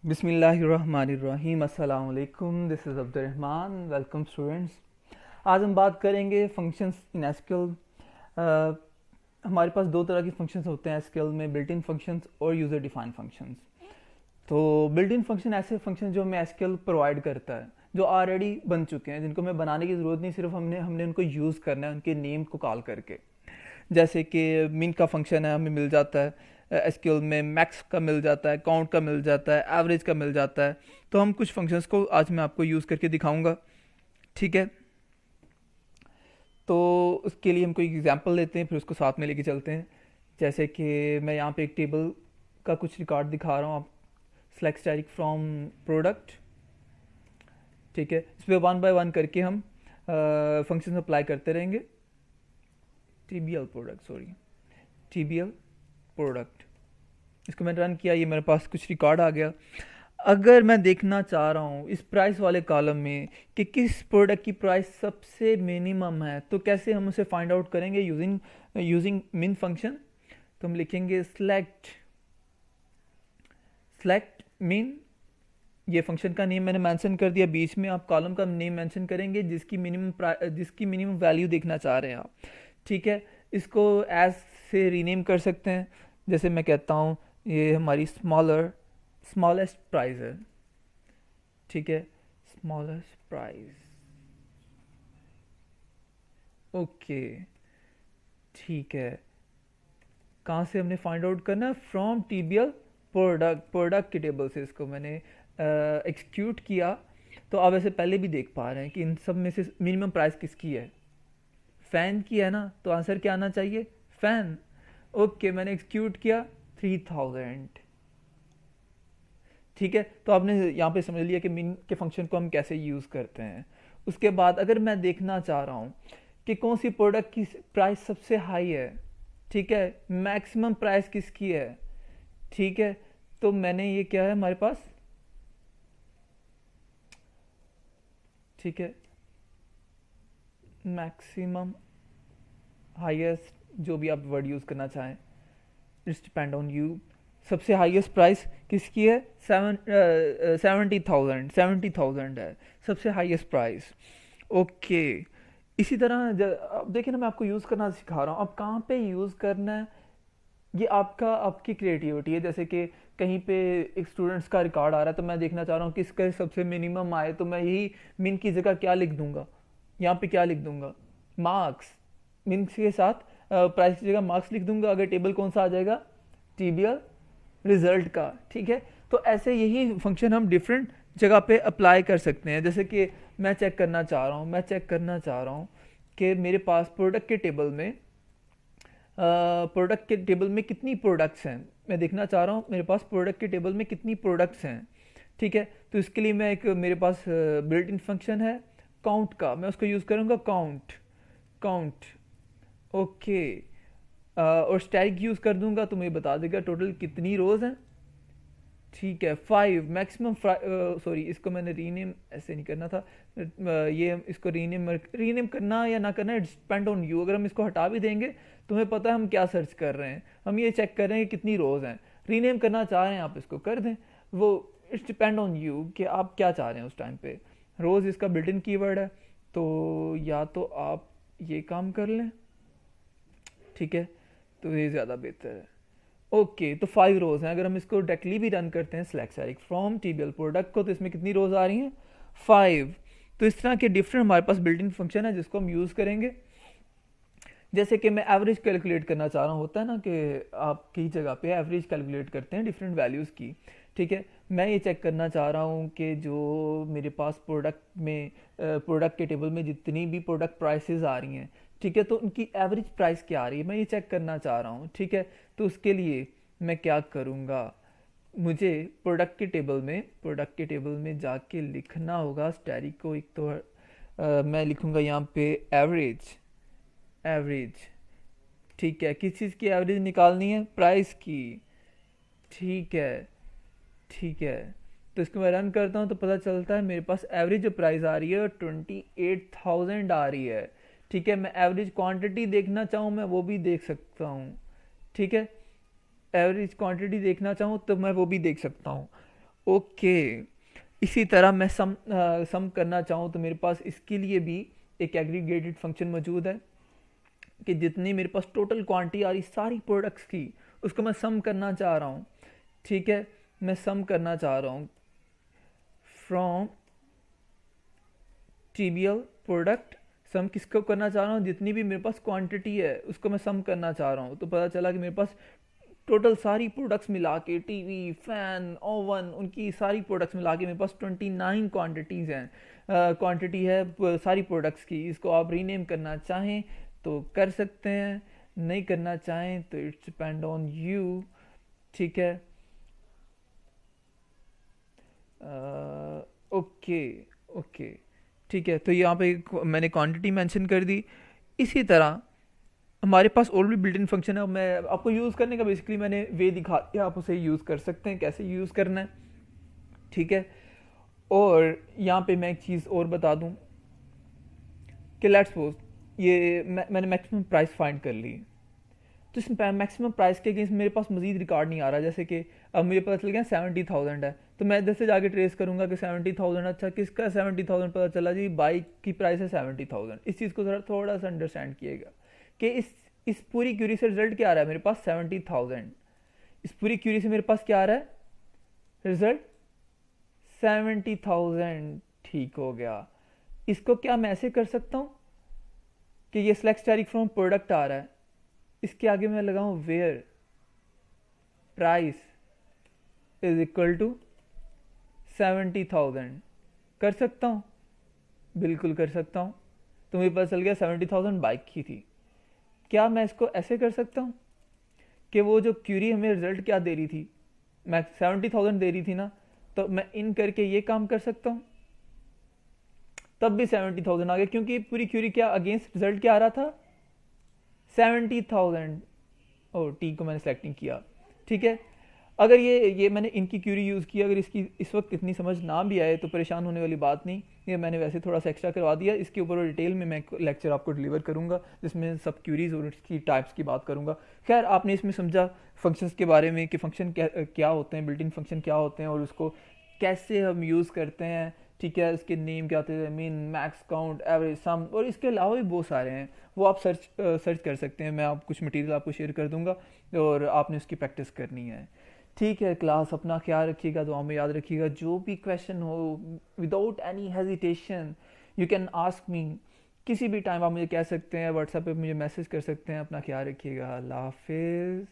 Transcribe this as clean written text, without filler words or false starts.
बिस्मिल्लाहिर्रहमानिर्रहीम अस्सलाम वालेकुम। This is Abdurrahman. Welcome students. आज हम बात करेंगे फंक्शंस इन एसक्यूएल। हमारे पास दो तरह की फंक्शंस होते हैं एसक्यूएल में, बिल्ट इन फंक्शंस और यूज़र डिफाइंड फंक्शंस। तो बिल्ट इन फंक्शन ऐसे फंक्शन जो हमें एसक्यूएल प्रोवाइड करता है, जो ऑलरेडी बन चुके हैं, जिनको हमें बनाने की ज़रूरत नहीं, सिर्फ हमने हमने उनको यूज़ करना है उनके नेम को कॉल करके। जैसे कि मिन का फंक्शन है, हमें मिल जाता है एसक्यूएल में, मैक्स का मिल जाता है, काउंट का मिल जाता है, एवरेज का मिल जाता है। तो हम कुछ फंक्शंस को आज मैं आपको यूज़ करके दिखाऊंगा, ठीक है। तो उसके लिए हम कोई एग्जांपल लेते हैं, फिर उसको साथ में लेके चलते हैं। जैसे कि मैं यहाँ पे एक टेबल का कुछ रिकॉर्ड दिखा रहा हूँ आप। सेलेक्ट स्टैटिक फ्रॉम प्रोडक्ट, ठीक है। इस पर वन बाय वन करके हम फंक्शन अप्लाई करते रहेंगे। टीबीएल प्रोडक्ट, सॉरी, टीबीएल प्रोडक्ट, इसको मैंने रन किया, ये मेरे पास कुछ रिकॉर्ड आ गया। अगर मैं देखना चाह रहा हूँ इस प्राइस वाले कॉलम में कि किस प्रोडक्ट की प्राइस सबसे मिनिमम है, तो कैसे हम उसे फाइंड आउट करेंगे? यूजिंग मिन फंक्शन। तो हम लिखेंगे सेलेक्ट मिन। ये फंक्शन का नेम मैंने मेंशन कर दिया, बीच में आप कॉलम का नेम मेंशन करेंगे जिसकी मिनिमम वैल्यू देखना चाह रहे हैं आप, ठीक है। इसको एज से रीनेम कर सकते हैं। जैसे मैं कहता हूँ ये हमारी स्मॉलेस्ट प्राइस है, ठीक है, स्मॉलेस्ट प्राइस, ओके, ठीक है। कहाँ से हमने फाइंड आउट करना है? फ्रॉम टीबीएल प्रोडक्ट के टेबल से इसको मैंने एक्सक्यूट किया। तो आप ऐसे पहले भी देख पा रहे हैं कि इन सब में से मिनिमम प्राइस किसकी है? फैन की है ना, तो आंसर क्या आना चाहिए? फैन। ओके, मैंने एक्सक्यूट किया 3000, ठीक है। तो आपने यहाँ पे समझ लिया कि मिन के फंक्शन को हम कैसे यूज़ करते हैं। उसके बाद अगर मैं देखना चाह रहा हूँ कि कौन सी प्रोडक्ट की प्राइस सबसे हाई है, ठीक है, मैक्सिमम प्राइस किसकी है, ठीक है, तो मैंने ये क्या है हमारे पास, ठीक है, मैक्सिमम हाईएस्ट, जो भी आप वर्ड यूज़ करना चाहें, इट्स डिपेंड ऑन यू। सबसे हाईएस्ट प्राइस किसकी है? 70,000 है सबसे हाईएस्ट प्राइस, ओके। इसी तरह अब देखिए ना, मैं आपको यूज़ करना सिखा रहा हूँ, अब कहाँ पे यूज़ करना है ये आपकी क्रिएटिविटी है। जैसे कि कहीं पे एक स्टूडेंट्स का रिकॉर्ड आ रहा है, तो मैं देखना चाह रहा हूँ कि इसका सबसे मिनिमम आए, तो मैं यही मिन की जगह क्या लिख दूंगा, यहाँ पे क्या लिख दूंगा? मार्क्स। मिन के साथ प्राइस की जगह मार्क्स लिख दूंगा। अगर टेबल कौन सा आ जाएगा? टीबीएल रिजल्ट का, ठीक है। तो ऐसे यही फंक्शन हम डिफरेंट जगह पे अप्लाई कर सकते हैं। जैसे कि मैं चेक करना चाह रहा हूँ कि मेरे पास प्रोडक्ट के टेबल में कितनी प्रोडक्ट्स हैं। मैं देखना चाह रहा हूँ मेरे पास प्रोडक्ट के टेबल में कितनी प्रोडक्ट्स हैं, ठीक है। तो इसके लिए मैं एक मेरे पास बिल्ट इन फंक्शन है काउंट का, मैं उसको यूज़ करूँगा, काउंट काउंट, ओके। और स्टैटिक यूज़ कर दूंगा तो मुझे बता देगा टोटल कितनी रोज हैं, ठीक है। 5 मैक्सिमम, सॉरी, इसको मैंने रीनेम ऐसे नहीं करना था। ये इसको रीनेम करना या ना करना, इट्स डिपेंड ऑन यू। अगर हम इसको हटा भी देंगे तो हमें पता है हम क्या सर्च कर रहे हैं, हम ये चेक कर रहे हैं कि कितनी रोज हैं। रीनेम करना चाह रहे हैं आप इसको कर दें, वो इट्स डिपेंड ऑन यू कि आप क्या चाह रहे हैं उस टाइम पे। रोज इसका बिल्ट इन कीवर्ड है, तो या तो आप ये काम कर लें, ठीक है, तो ये ज़्यादा बेहतर है। ओके, तो 5 रोज हैं। अगर हम इसको डायरेक्टली भी रन करते हैं सेलेक्ट स्टैटिक फ्रॉम टीबीएल प्रोडक्ट को, तो इसमें कितनी रोज आ रही हैं? 5। तो इस तरह के डिफरेंट हमारे पास बिल्ट इन फंक्शन है जिसको हम यूज़ करेंगे। जैसे कि मैं एवरेज कैलकुलेट करना चाह रहा हूँ, होता है ना कि आप कई जगह पे एवरेज कैलकुलेट करते हैं डिफरेंट वैल्यूज़ की, ठीक है। मैं ये चेक करना चाह रहा हूँ कि जो मेरे पास प्रोडक्ट के टेबल में जितनी भी प्रोडक्ट प्राइसेस आ रही हैं, ठीक है, तो उनकी एवरेज प्राइस क्या आ रही है, मैं ये चेक करना चाह रहा हूँ, ठीक है। तो उसके लिए मैं क्या करूँगा, मुझे प्रोडक्ट के टेबल में जाके लिखना होगा स्टैटिक को। एक तो मैं लिखूँगा यहाँ पे एवरेज, ठीक है। किस चीज़ की एवरेज निकालनी है? प्राइस की, ठीक है, ठीक है। तो इसको मैं रन करता हूँ तो पता चलता है मेरे पास एवरेज जो प्राइस आ रही है 28,000 आ रही है, ठीक है। मैं एवरेज क्वांटिटी देखना चाहूँ मैं वो भी देख सकता हूँ, ठीक है। एवरेज क्वांटिटी देखना चाहूँ तो मैं वो भी देख सकता हूँ। ओके, इसी तरह मैं सम करना चाहूँ तो मेरे पास इसके लिए भी एक एग्रीगेटेड फंक्शन मौजूद है कि जितनी मेरे पास टोटल क्वांटिटी आ रही सारी प्रोडक्ट्स की, उसको मैं सम करना चाह रहा हूँ। ठीक है, मैं सम करना चाह रहा हूँ फ्रॉम TBL प्रोडक्ट। सम किसको करना चाह रहा हूँ, जितनी भी मेरे पास क्वांटिटी है उसको मैं सम करना चाह रहा हूँ। तो पता चला कि मेरे पास टोटल सारी प्रोडक्ट्स मिला के, टीवी, फैन, ओवन, उनकी सारी प्रोडक्ट्स मिला के मेरे पास 29 क्वांटिटीज़ हैं, क्वांटिटी है सारी प्रोडक्ट्स की। इसको आप रीनेम करना चाहें तो कर सकते हैं, नहीं करना चाहें तो इट्स डिपेंड ऑन यू। ठीक है, ओके ओके, ठीक है। तो यहाँ पे मैंने क्वांटिटी मेंशन कर दी। इसी तरह हमारे पास और भी बिल्ट इन फंक्शन है। मैं आपको यूज़ करने का बेसिकली मैंने वे दिखा दिया, आप उसे यूज़ कर सकते हैं कैसे यूज़ करना है। ठीक है, और यहाँ पे मैं एक चीज़ और बता दूँ कि लेट्स सपोज ये मैंने मैक्सिमम प्राइस फाइंड कर ली, तो इस मैक्सिमम प्राइस के अगेंस्ट मेरे पास मजीद रिकॉर्ड नहीं आ रहा। जैसे कि अब मुझे पता चल गया 70,000 है, तो मैं इधर से जाके ट्रेस करूंगा कि 70,000, अच्छा किसका 70,000 पता चला जी, बाइक की प्राइस है 70,000। इस चीज़ को थोड़ा सा अंडरस्टैंड किएगा कि इस पूरी क्यूरी से रिजल्ट क्या आ रहा है, मेरे पास 70,000। इस पूरी क्यूरी से मेरे पास क्या आ रहा है रिजल्ट, 70,000। ठीक हो गया। इसको क्या मैं ऐसे कर सकता हूँ कि ये सिलेक्ट स्टैटिक फ्रॉम प्रोडक्ट आ रहा है, इसके आगे मैं लगाऊं where price is equal to 70,000। कर सकता हूँ, बिल्कुल कर सकता हूँ। तो मुझे पता चल गया 70,000 बाइक की थी। क्या मैं इसको ऐसे कर सकता हूँ कि वो जो क्यूरी हमें रिजल्ट क्या दे रही थी, मैं 70,000 दे रही थी ना, तो मैं इन करके ये काम कर सकता हूँ, तब भी 70,000 आ गया, क्योंकि पूरी क्यूरी क्या अगेंस्ट रिजल्ट क्या आ रहा था, 70,000। और टी को मैंने सेलेक्टिंग किया। ठीक है, अगर ये मैंने इनकी क्यूरी यूज़ की, अगर इसकी इस वक्त इतनी समझ ना भी आए तो परेशान होने वाली बात नहीं, ये मैंने वैसे थोड़ा सा एक्स्ट्रा करवा दिया। इसके ऊपर डिटेल में मैं लेक्चर आपको डिलीवर करूंगा जिसमें सब क्यूरीज और उसकी टाइप्स की बात करूंगा। खैर, आपने इसमें समझा फंक्शंस के बारे में कि फंक्शन क्या होते हैं, बिल्ट इन फंक्शन क्या होते हैं और उसको कैसे हम यूज़ करते हैं। ठीक है, इसके नेम क्या होते हैं, मीन, मैक्स, काउंट, एवरेज, सम, और इसके अलावा भी बहुत सारे हैं, वो आप सर्च कर सकते हैं। मैं आप कुछ मटेरियल आपको शेयर कर दूंगा और आपने उसकी प्रैक्टिस करनी है। ठीक है क्लास, अपना ख्याल रखिएगा, दुआ में याद रखिएगा। जो भी क्वेश्चन हो, without any hesitation you can ask me. किसी भी टाइम आप मुझे कह सकते हैं, व्हाट्सएप पे मुझे मैसेज कर सकते हैं। अपना ख्याल रखिएगा, अल्लाह हाफिज़।